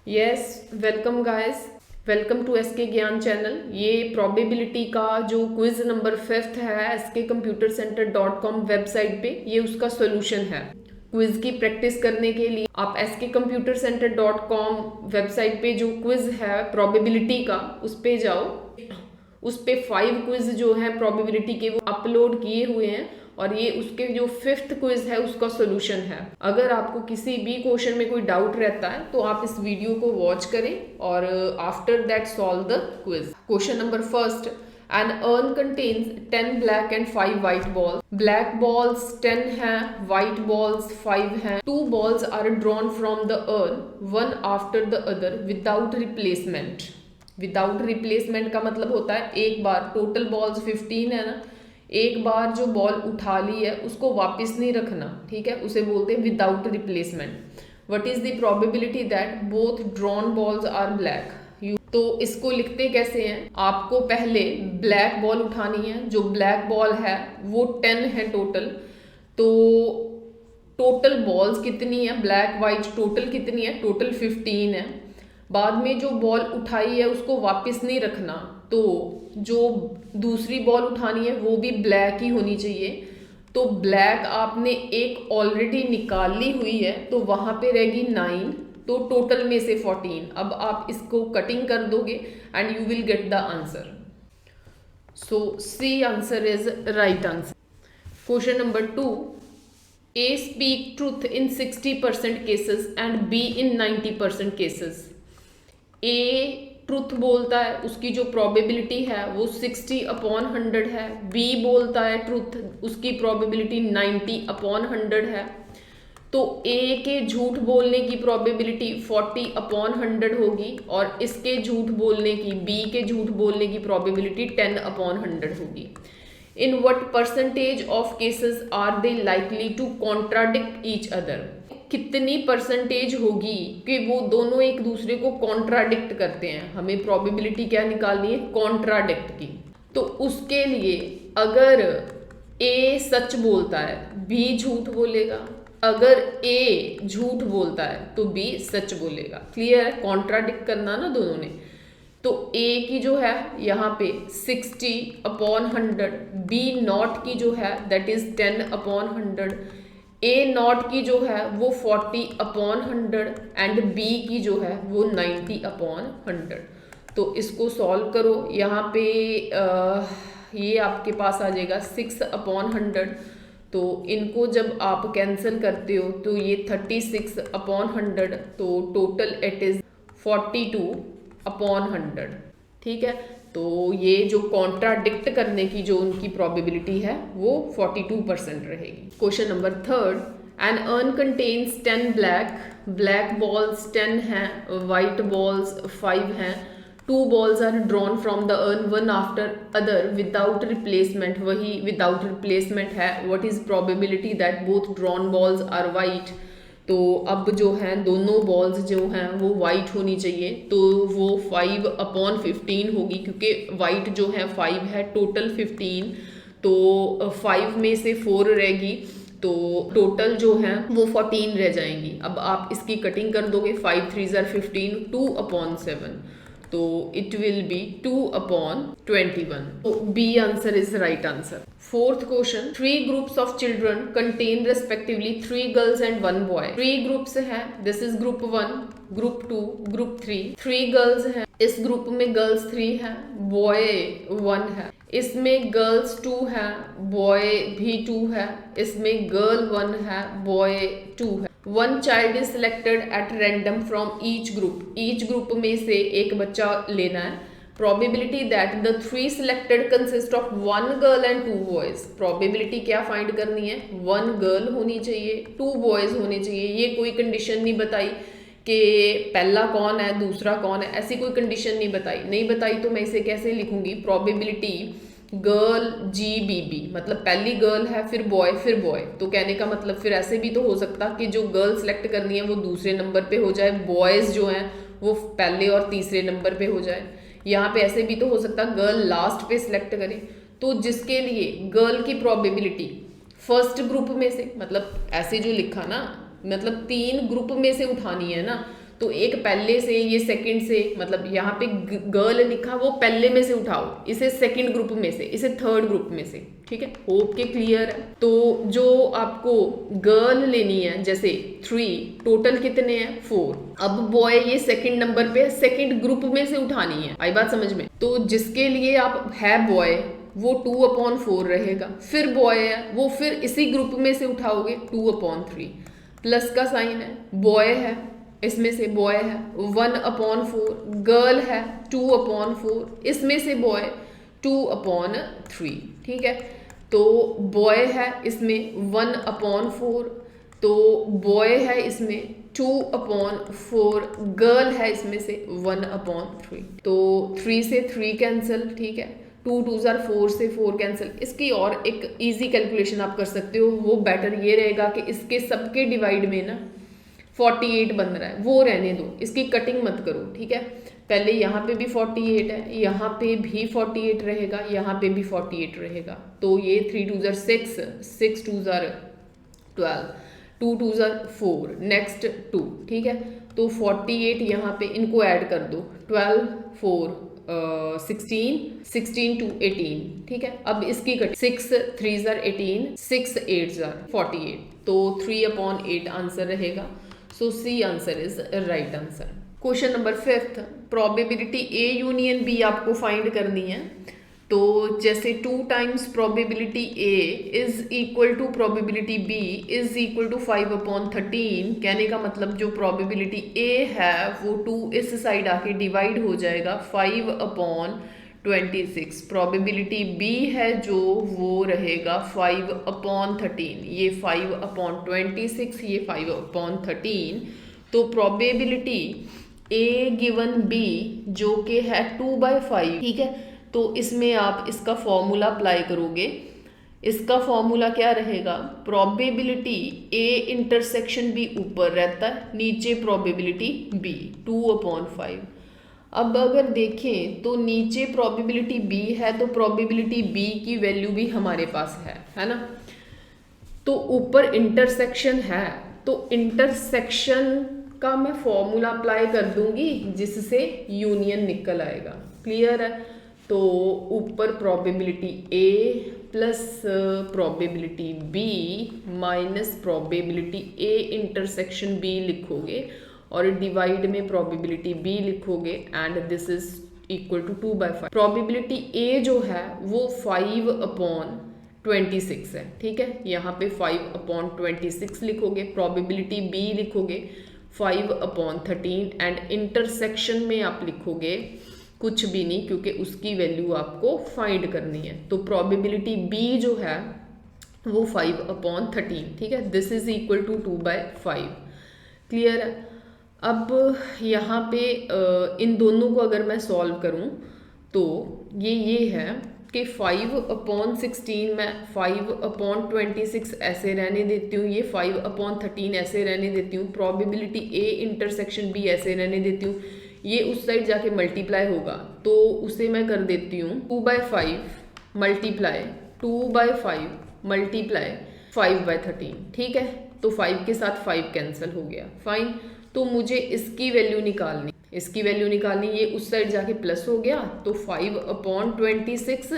Yes, welcome guys, welcome to SK Gyan channel. ये probability का जो क्विज नंबर 5th है skcomputercenter.com वेबसाइट पे, ये उसका सॉल्यूशन है। क्विज की प्रैक्टिस करने के लिए आप skcomputercenter.com वेबसाइट पे जो क्विज है प्रोबेबिलिटी का, उस पे जाओ। उस पे 5 क्विज जो है प्रोबेबिलिटी के वो अपलोड किए हुए हैं और ये उसके जो 5th क्विज है उसका सॉल्यूशन है। अगर आपको किसी भी क्वेश्चन में कोई डाउट रहता है तो आप इस वीडियो को वॉच करें और after that solve the quiz. Question number first, an urn contains 10 black and 5 white balls. Black balls 10 हैं, white balls 5 हैं. Two balls are drawn from the urn, one after the other without replacement. Without replacement का मतलब होता है एक बार, total balls 15 है ना, एक बार जो बॉल उठा ली है उसको वापस नहीं रखना, ठीक है, उसे बोलते हैं without replacement. What is the probability that both drawn balls are black? तो इसको लिखते कैसे हैं? आपको पहले ब्लैक बॉल उठानी है, जो ब्लैक बॉल है वो 10 है टोटल। तो टोटल बॉल्स कितनी है? ब्लैक वाइट टोटल कितनी है? टोटल 15 है। बाद में जो बॉल उठाई है उसको वापस नहीं रखना, तो जो दूसरी बॉल उठानी है वो भी ब्लैक ही होनी चाहिए। तो ब्लैक आपने एक ऑलरेडी निकाल ली हुई है तो वहां पे रहेगी 9, तो टोटल में से 14। अब आप इसको कटिंग कर दोगे and you will get the answer. So C answer is right answer. Question number 2, A speak truth in 60% cases and B in 90% cases. A truth बोलता है, उसकी जो प्रोबेबिलिटी है वो 60/100 है। बी बोलता है ट्रुथ, उसकी प्रोबेबिलिटी 90/100 है। तो ए के झूठ बोलने की प्रोबेबिलिटी 40/100 होगी और इसके झूठ बोलने की, बी के झूठ बोलने की प्रोबेबिलिटी 10/100 होगी। In what percentage of cases are they likely to contradict each other? कितनी परसेंटेज होगी कि वो दोनों एक दूसरे को कॉन्ट्राडिक्ट करते हैं? हमें प्रोबेबिलिटी क्या निकालनी है? कॉन्ट्राडिक्ट की। तो उसके लिए अगर ए सच बोलता है, बी झूठ बोलेगा। अगर ए झूठ बोलता है तो बी सच बोलेगा। क्लियर है? कॉन्ट्राडिक्ट करना ना दोनों ने। तो ए की जो है यहाँ पे 60/100, बी नॉट की जो है दैट इज 10/100, ए नॉट की जो है वो 40/100 एंड बी की जो है वो 90/100। तो इसको सॉल्व करो। यहाँ पे ये आपके पास आ जाएगा 6/100। तो इनको जब आप कैंसिल करते हो तो ये 36/100, तो टोटल इट इज 42/100। ठीक है, तो ये जो कॉन्ट्राडिक्ट करने की जो उनकी प्रोबेबिलिटी है वो 42% रहेगी। Question number 3, an urn contains 10 black balls 10 हैं, वाइट बॉल्स 5 हैं। 2 balls are drawn from the urn one after other without replacement, वही विदाउट रिप्लेसमेंट है। What is probability that both drawn balls are white? तो अब जो हैं दोनों balls जो हैं वो वाइट होनी चाहिए, तो वो 5/15 होगी, क्योंकि वाइट जो है 5 है, टोटल 15। तो 5 में से 4 रहेगी, तो टोटल जो है वो 14 रह जाएंगी। अब आप इसकी कटिंग कर दोगे, 5 3 ज़ार 15, 2/7, तो इट विल बी 2/21। तो B answer is right answer. Fourth question, 3 groups of children contain respectively 3 girls and 1 boy. 3 groups हैं, this is group 1, group 2, group 3। 3 girls हैं, इस ग्रुप में गर्ल्स 3 हैं, बॉय 1 है। इसमें गर्ल्स 2 है, बॉय भी 2 है। इसमें गर्ल 1 है, बॉय 2 है। 1 child is selected at random from each group. each group में से एक बच्चा लेना है। Probability that the 3 selected consist of 1 girl and 2 boys. Probability क्या फाइंड करनी है? 1 गर्ल होनी चाहिए, 2 बॉयज होने चाहिए। ये कोई कंडीशन नहीं बताई कि पहला कौन है दूसरा कौन है, ऐसी कोई कंडीशन नहीं बताई तो मैं इसे कैसे लिखूंगी? Probability girl G B B, मतलब पहली गर्ल है फिर बॉय फिर बॉय। तो कहने का मतलब फिर ऐसे भी तो हो सकता कि जो गर्ल सेलेक्ट करनी है वो दूसरे नंबर पे हो जाए, बॉयज़ जो हैं वो पहले और तीसरे नंबर पे हो जाए। यहाँ पे ऐसे भी तो हो सकता गर्ल लास्ट पे सिलेक्ट करे। तो जिसके लिए गर्ल की प्रोबेबिलिटी फर्स्ट ग्रुप में से, मतलब ऐसे जो लिखा ना, मतलब 3 ग्रुप में से उठानी है ना, तो एक पहले से, ये सेकंड से, मतलब यहाँ पे गर्ल लिखा वो पहले में से उठाओ, इसे सेकंड ग्रुप में से, इसे थर्ड ग्रुप में से, ठीक है। होप के क्लियर है। तो जो आपको गर्ल लेनी है, जैसे 3, टोटल कितने हैं 4। अब बॉय ये सेकंड नंबर पे, सेकंड ग्रुप में से उठानी है, आई बात समझ में। तो जिसके लिए आप है बॉय वो 2/4 रहेगा, फिर बॉय है वो फिर इसी ग्रुप में से उठाओगे 2/3, प्लस का साइन है, बॉय है इसमें से, बॉय है 1/4, गर्ल है 2/4, इसमें से बॉय 2/3, ठीक है। तो बॉय है इसमें 1/4, तो बॉय है इसमें 2/4, गर्ल है इसमें से 1/3। तो 3 से 3 कैंसिल, ठीक है। 2 2 4 से 4 कैंसिल। इसकी और एक इजी कैलकुलेशन आप कर सकते हो, वो बेटर ये रहेगा कि इसके सबके डिवाइड में ना 48 बन रहा है, वो रहने दो, इसकी कटिंग मत करो, ठीक है। पहले यहाँ पे भी 48 है, यहाँ पे भी 48 रहेगा, यहाँ पे भी 48 रहेगा। तो ये 3 2 6, 6 2 12, 2 2 4, नेक्स्ट 2, ठीक है। तो 48 यहाँ पे इनको ऐड कर दो, 12 4 16, 16 2 18, ठीक है। अब इसकी कट 6 3 18, 6 8 48, तो 3/8 आंसर रहेगा। So C answer is right answer. Question number 5, probability A union B आपको फाइंड करनी है। तो जैसे 2 times probability A is equal to probability B is equal to 5/13, कहने का मतलब जो प्रोबेबिलिटी ए है वो 2 इस साइड आके डिवाइड हो जाएगा 5/26। प्रोबेबिलिटी बी है जो वो रहेगा 5/13, ये 5/26, ये 5/13। तो प्रोबेबिलिटी ए गिवन बी जो कि है 2/5, ठीक है। तो इसमें आप इसका फॉर्मूला अप्लाई करोगे। इसका फॉर्मूला क्या रहेगा, प्रोबेबिलिटी ए इंटरसेक्शन बी ऊपर रहता है, नीचे प्रोबेबिलिटी बी 2/5। अब अगर देखें तो नीचे प्रोबेबिलिटी बी है, तो प्रोबेबिलिटी बी की वैल्यू भी हमारे पास है ना। तो ऊपर इंटरसेक्शन है, तो इंटरसेक्शन का मैं फॉर्मूला अप्लाई कर दूंगी जिससे यूनियन निकल आएगा। क्लियर है। तो ऊपर probability A plus probability B minus probability A intersection B लिखोगे और डिवाइड में प्रोबेबिलिटी बी लिखोगे and this is equal to 2/5। Probability A जो है वो 5/26 है, ठीक है। यहाँ पे 5/26 लिखोगे, प्रोबेबिलिटी बी लिखोगे 5/13 एंड इंटरसेक्शन में आप लिखोगे कुछ भी नहीं, क्योंकि उसकी वैल्यू आपको फाइंड करनी है। तो प्रोबेबिलिटी बी जो है वो 5/13, ठीक है। This is equal to 2/5। Clear है। अब यहाँ पे इन दोनों को अगर मैं सॉल्व करूँ तो ये है कि 5/16 मैं 5/26 ऐसे रहने देती हूँ, ये 5/13 ऐसे रहने देती हूँ, प्रोबेबिलिटी ए इंटरसेक्शन बी ऐसे रहने देती हूँ, ये उस साइड जाके मल्टीप्लाई होगा तो उसे मैं कर देती हूँ 2/5 मल्टीप्लाई 2/5 मल्टीप्लाई 5/13, ठीक है। तो 5 के साथ 5 कैंसिल हो गया, फाइन। तो मुझे इसकी वैल्यू निकालनी, इसकी वैल्यू निकालनी, ये उस साइड जाके प्लस हो गया तो 5/26,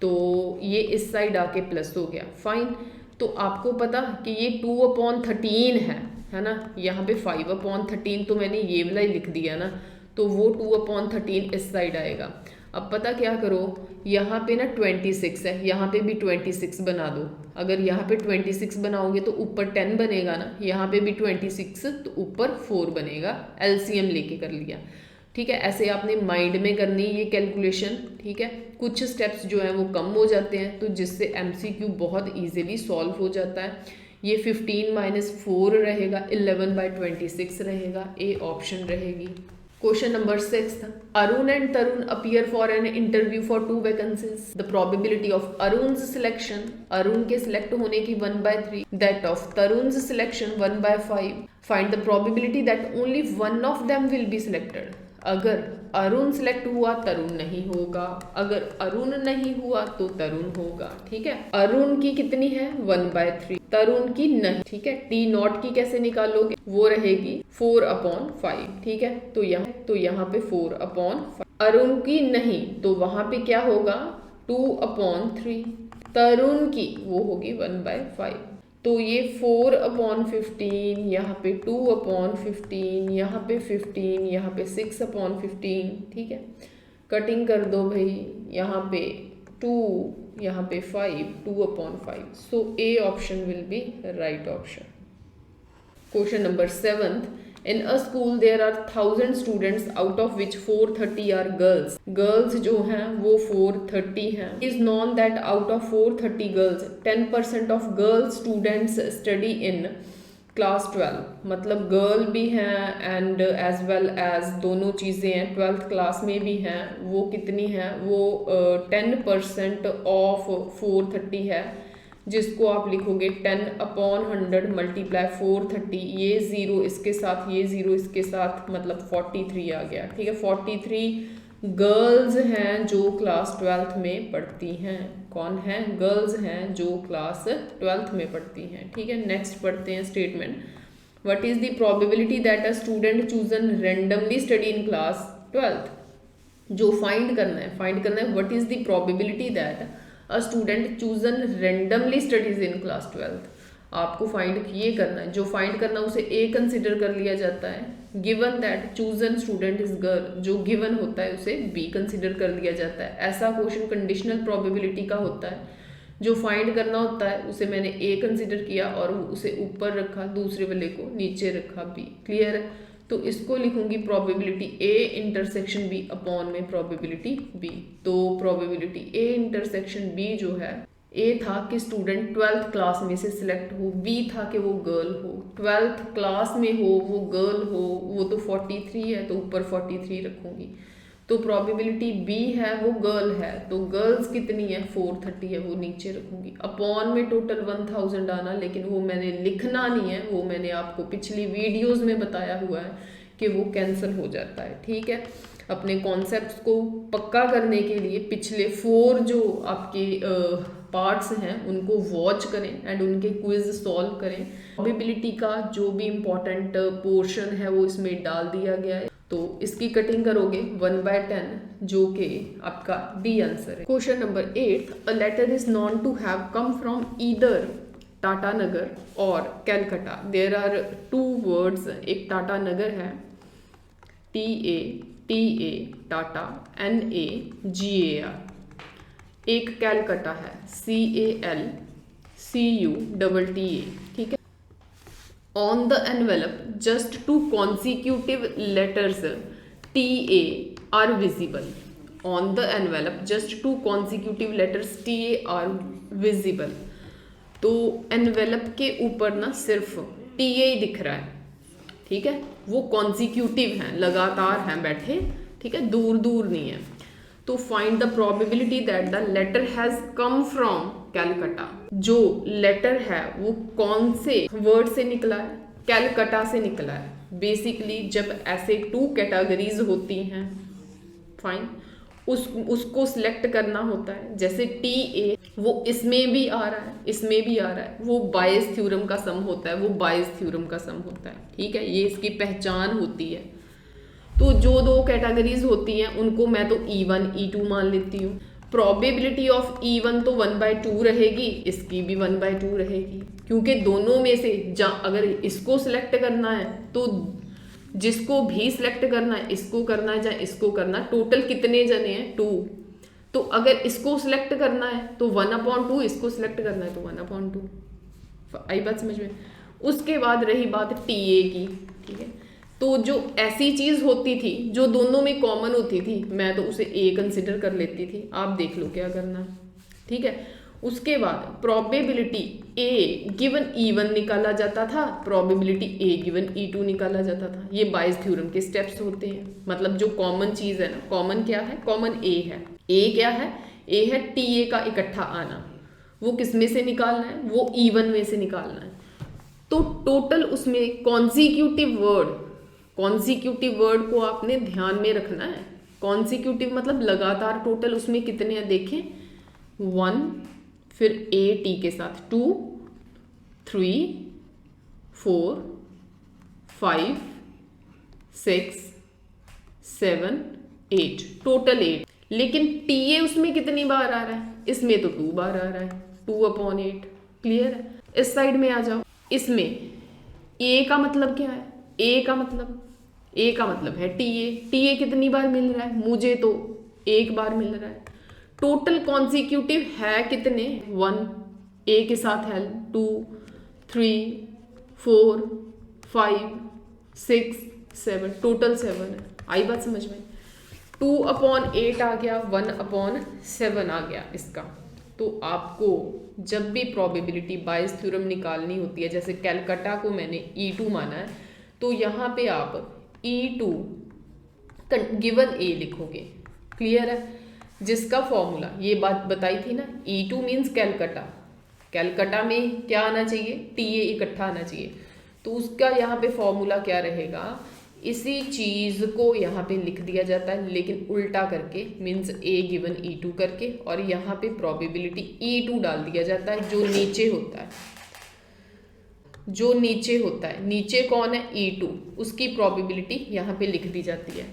तो ये इस साइड आके प्लस हो गया, फाइन। तो आपको पता कि ये 2/13 है ना। यहाँ पे 5/13 तो मैंने ये वाला ही लिख दिया ना, तो वो 2/13 इस साइड आएगा। अब पता क्या करो, यहाँ पे ना 26 है, यहाँ पे भी 26 बना दो। अगर यहाँ पे 26 बनाओगे तो ऊपर 10 बनेगा ना, यहाँ पे भी 26 तो ऊपर 4 बनेगा, एलसीएम लेके कर लिया, ठीक है। ऐसे आपने माइंड में करनी ये कैलकुलेशन, ठीक है। कुछ स्टेप्स जो हैं वो कम हो जाते हैं, तो जिससे एमसीक्यू बहुत ईजिली सॉल्व हो जाता है। ये 15 - 4 रहेगा, 11/26 रहेगा, ए ऑप्शन रहेगी। Question number 6, Arun and Tarun appear for an interview for 2 vacancies. The probability of Arun selection, Arun के सिलेक्ट होने की 1/3, that of Tarun selection 1/5। Find the probability that only one of them will be selected. अगर Arun select हुआ तरुण नहीं होगा, अगर अरुण नहीं हुआ तो तरुण होगा। ठीक है, अरुण की कितनी है 1/3, तरुण की नहीं। ठीक है, टी नॉट की कैसे निकालोगे, वो रहेगी 4/5। ठीक है, तो यहाँ पे 4/5। अरुण की नहीं तो वहां पे क्या होगा 2/3। तरुण की वो होगी 1/5। तो ये 4/15, यहाँ पे 2/15, यहाँ पे 15, यहाँ पे 6/15। ठीक है, कटिंग कर दो भाई, यहाँ पे 2, यहाँ पे 5, 2/5। So A option will be right option. Question number 7th, in a school there are 1000 students out of which 430 are girls. Girls जो हैं वो 430 हैं. It is known that out of 430 girls 10% of girl students study in class 12। मतलब girl भी हैं and as well as दोनों चीज़ें हैं, 12th क्लास में भी हैं। वो कितनी है, वो 10% ऑफ 430 है, जिसको आप लिखोगे 10/100 मल्टीप्लाई 430। ये ज़ीरो इसके साथ, ये ज़ीरो इसके साथ, मतलब 43 आ गया। ठीक है, 43 गर्ल्स हैं जो क्लास 12th में पढ़ती हैं। कौन है, गर्ल्स हैं जो क्लास 12th में पढ़ती हैं। ठीक है, नेक्स्ट पढ़ते हैं statement. What is the probability that a student chosen randomly study in class 12th। जो फाइंड करना है what is the probability that a student chosen randomly studies in class 12th। आपको फाइंड ये करना है, जो फाइंड करना उसे ए कंसिडर कर लिया जाता है। Given that chosen student is girl, जो गिवन होता है उसे बी कंसिडर कर लिया जाता है। ऐसा क्वेश्चन कंडीशनल प्रोबेबिलिटी का होता है। जो फाइंड करना होता है उसे मैंने ए कंसिडर किया और उसे ऊपर रखा, दूसरे वाले को नीचे रखा बी। क्लियर है, तो इसको लिखूंगी probability A intersection B upon में प्रोबेबिलिटी बी। तो प्रोबेबिलिटी ए इंटरसेक्शन बी जो है, ए था कि स्टूडेंट 12th क्लास में से सिलेक्ट हो, बी था कि वो गर्ल हो। 12th क्लास में हो, वो गर्ल हो, वो तो 43 है तो ऊपर 43 रखूंगी। तो प्रोबेबिलिटी बी है वो गर्ल है, तो गर्ल्स कितनी है 430 है, वो नीचे रखूंगी। अपॉन में टोटल 1000 आना, लेकिन वो मैंने लिखना नहीं है, वो मैंने आपको पिछली वीडियोस में बताया हुआ है कि वो कैंसिल हो जाता है। ठीक है, अपने कॉन्सेप्ट्स को पक्का करने के लिए पिछले 4 जो आपके पार्ट्स हैं उनको वॉच करें एंड उनके क्विज सॉल्व करें। प्रोबेबिलिटी का जो भी इम्पोर्टेंट पोर्शन है वो इसमें डाल दिया गया है। तो इसकी कटिंग करोगे 1/10, जो कि आपका डी आंसर है। Question number 8, a letter is known to have come from either Tatanagar और कैलकाटा। देयर आर 2 वर्ड्स, एक टाटानगर है TA टाटा NAGAR, एक कैलकाटा है CALCUTTA। ठीक है, on the envelope just 2 consecutive letters TA are visible। On the envelope just 2 consecutive letters TA are visible। तो envelope के ऊपर ना सिर्फ TA ही दिख रहा है। ठीक है, वो कॉन्सिक्यूटिव हैं, लगातार हैं बैठे। ठीक है, दूर दूर नहीं है। तो find the probability that the letter has come from Calcutta. जो लेटर है वो कौन से वर्ड से निकला है, कैलकाटा से निकला है। बेसिकली जब ऐसे 2 कैटेगरीज होती हैं, फाइन, उसको सिलेक्ट करना होता है। जैसे TA वो इसमें भी आ रहा है, इसमें भी आ रहा है, वो बायस थ्योरम का सम होता है, वो बायस थ्योरम का सम होता है। ठीक है, ये इसकी पहचान होती है। तो जो 2 कैटेगरीज होती हैं उनको मैं तो E1 E2 मान लेती हूँ। प्रोबेबिलिटी ऑफ E1 तो 1/2 रहेगी, इसकी भी 1/2 रहेगी, क्योंकि दोनों में से अगर इसको सिलेक्ट करना है तो जिसको भी सिलेक्ट करना है, इसको करना है या इसको करना है, टोटल कितने जने हैं 2। तो अगर इसको सिलेक्ट करना है तो 1/2, इसको सिलेक्ट करना है तो 1/2। आई बात समझ में। उसके बाद रही बात TA की। ठीक है, तो जो ऐसी चीज होती थी जो दोनों में कॉमन होती थी, मैं तो उसे A कंसिडर कर लेती थी। आप देख लो क्या करना है। ठीक है, उसके बाद प्रोबेबिलिटी A गिवन E1 निकाला जाता था, प्रोबेबिलिटी A गिवन E2 निकाला जाता था। ये बायस थ्योरम के स्टेप्स होते हैं। मतलब जो कॉमन चीज है ना, कॉमन क्या है, कॉमन A है। A क्या है, A है TA का इकट्ठा आना। वो किस में से निकालना है, वो E1 में से निकालना है। तो टोटल उसमें कॉन्सिक्यूटिव वर्ड कॉन्सिक्यूटिव वर्ड को आपने ध्यान में रखना है। कॉन्सिक्यूटिव मतलब लगातार, टोटल उसमें कितने हैं देखें, 1, फिर ए टी के साथ 2, 3, 4, 5, 6, 7, 8, टोटल 8। लेकिन टी ए उसमें कितनी बार आ रहा है, इसमें तो 2 बार आ रहा है, 2/8। क्लियर है। इस साइड में आ जाओ, इसमें ए का मतलब क्या है, ए का मतलब है टी ए। टी ए कितनी बार मिल रहा है, मुझे तो 1 बार मिल रहा है। टोटल कॉन्सिक्यूटिव है कितने, 1, ए के साथ है 2, 3, 4, 5, 6, 7, टोटल 7 है। आई बात समझ में। 2/8 आ गया, 1/7 आ गया इसका। तो आपको जब भी प्रोबेबिलिटी बायस थ्योरम निकालनी होती है, जैसे कैलकाटा को मैंने E2 माना है, तो यहाँ पे आप E2 गिवन ए लिखोगे। क्लियर है। जिसका फॉर्मूला ये बात बताई थी ना, E2 मीन्स कैलकाटा में क्या आना चाहिए, TA इकट्ठा आना चाहिए। तो उसका यहाँ पे फॉर्मूला क्या रहेगा, इसी चीज़ को यहाँ पे लिख दिया जाता है लेकिन उल्टा करके, मीन्स A गिवन E2 करके, और यहाँ पे प्रोबेबिलिटी E2 डाल दिया जाता है जो नीचे होता है। नीचे कौन है, E2, उसकी प्रोबेबिलिटी यहाँ पे लिख दी जाती है।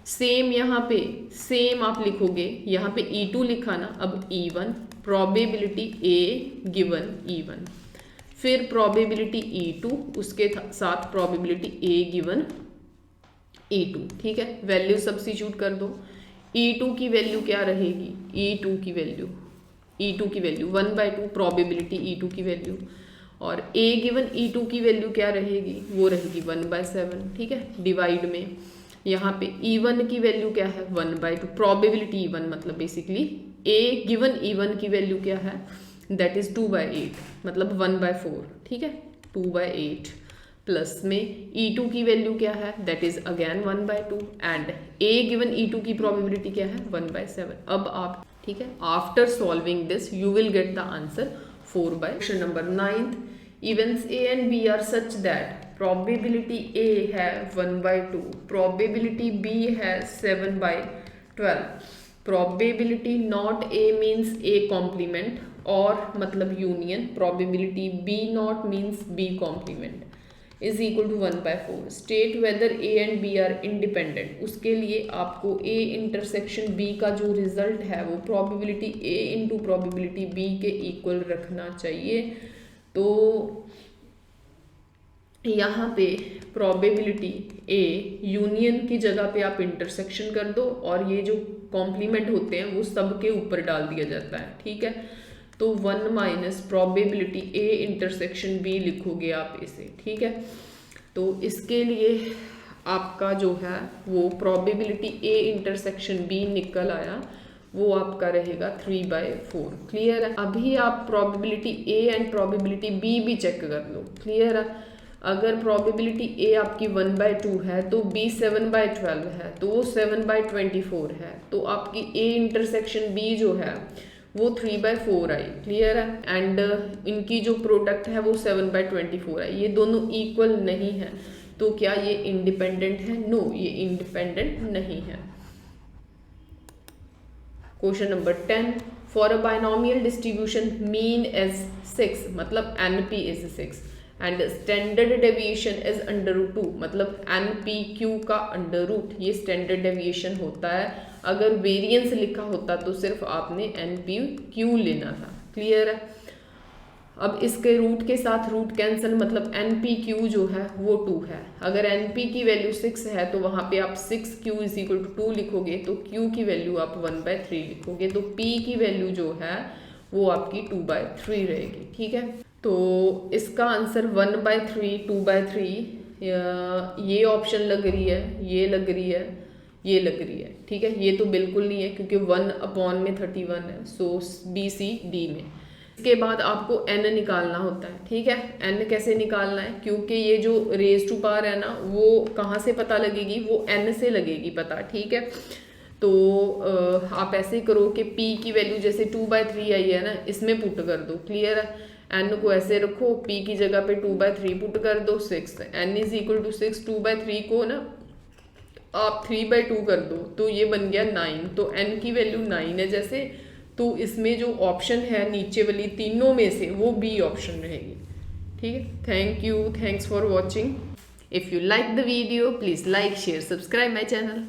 सेम यहाँ पे सेम आप लिखोगे, यहाँ पे E2 लिखा ना, अब E1 probability A given E1, फिर प्रोबेबिलिटी E2 उसके साथ प्रोबेबिलिटी A गिवन E2। ठीक है, वैल्यू सब्स्टिट्यूट कर दो। E2 की वैल्यू क्या रहेगी, E2 की वैल्यू 1/2 प्रोबेबिलिटी E2 की वैल्यू, और A गिवन E2 की वैल्यू क्या रहेगी, वो रहेगी 1/7। ठीक है, डिवाइड में यहाँ पे E1 की वैल्यू क्या है, 1/2 प्रोबेबिलिटी E1 मतलब बेसिकली A गिवन E1 की वैल्यू क्या है, दैट इज 2/8 मतलब 1/4। ठीक है, 2/8 प्लस में E2 की वैल्यू क्या है, that is again 1/2 and A given E2 की प्रोबेबिलिटी क्या है, 1/7। अब आप, ठीक है, after solving this you will get the answer 4/। Question number 9, events A and B are such that probability A है 1/2, probability B है 7/12, probability not A means A complement और मतलब union, probability B not means B complement is equal to 1/4। state whether A and B are independent, उसके लिए आपको A intersection B का जो result है वो probability A into probability B के इक्वल रखना चाहिए। तो यहाँ पे प्रोबेबिलिटी A यूनियन की जगह पे आप इंटरसेक्शन कर दो, और ये जो कॉम्प्लीमेंट होते हैं वो सब के ऊपर डाल दिया जाता है। ठीक है, तो 1 minus probability A intersection B लिखोगे आप इसे। ठीक है, तो इसके लिए आपका जो है वो प्रोबेबिलिटी A इंटरसेक्शन B निकल आया, वो आपका रहेगा 3/4। क्लियर है। अभी आप probability A and probability B भी चेक कर लो। क्लियर है। अगर प्रोबेबिलिटी A आपकी 1/2 है तो B 7/12 है, तो वो 7/24 है, तो आपकी A इंटरसेक्शन B जो है वो 3/4 आई। क्लियर है। एंड इनकी जो प्रोडक्ट है वो 7/24 आई। ये दोनों इक्वल नहीं है, तो क्या ये इंडिपेंडेंट है? नो, ये इंडिपेंडेंट नहीं है। Question number 10, for a binomial distribution mean is 6 मतलब NP is 6 and standard deviation is √2 मतलब NPQ का अंडर रूट, ये स्टैंडर्ड डेविएशन होता है। अगर वेरिएंस लिखा होता तो सिर्फ आपने NPQ लेना था। क्लियर है। अब इसके रूट के साथ रूट कैंसिल, मतलब NPQ जो है वो 2 है। अगर NP की वैल्यू 6 है तो वहाँ पे आप 6Q इज इक्वल टू 2 लिखोगे, तो Q की वैल्यू आप 1/3 लिखोगे, तो P की वैल्यू जो है वो आपकी 2/3 रहेगी। ठीक है, तो इसका आंसर 1/3, 2/3, ये ऑप्शन लग रही है, ये लग रही है, ये लग रही है। ठीक है, ये तो बिल्कुल नहीं है क्योंकि 1/31 है, सो BC/D में। इसके बाद आपको n निकालना होता है। ठीक है, n कैसे निकालना है, क्योंकि ये जो रेज टू पावर है ना वो कहाँ से पता लगेगी, वो n से लगेगी पता। ठीक है, तो आप ऐसे करो कि p की वैल्यू जैसे 2/3 आई है ना, इसमें पुट कर दो। क्लियर है। एन को ऐसे रखो, पी की जगह पे 2/3 पुट कर दो, 6, एन इज इक्वल टू 6, 2/3 को ना आप 3/2 कर दो तो ये बन गया 9। तो एन की वैल्यू 9 है जैसे, तो इसमें जो ऑप्शन है नीचे वाली तीनों में से वो बी ऑप्शन रहेगी। ठीक है, thank you, thanks for watching. If you like the video please like share subscribe my channel.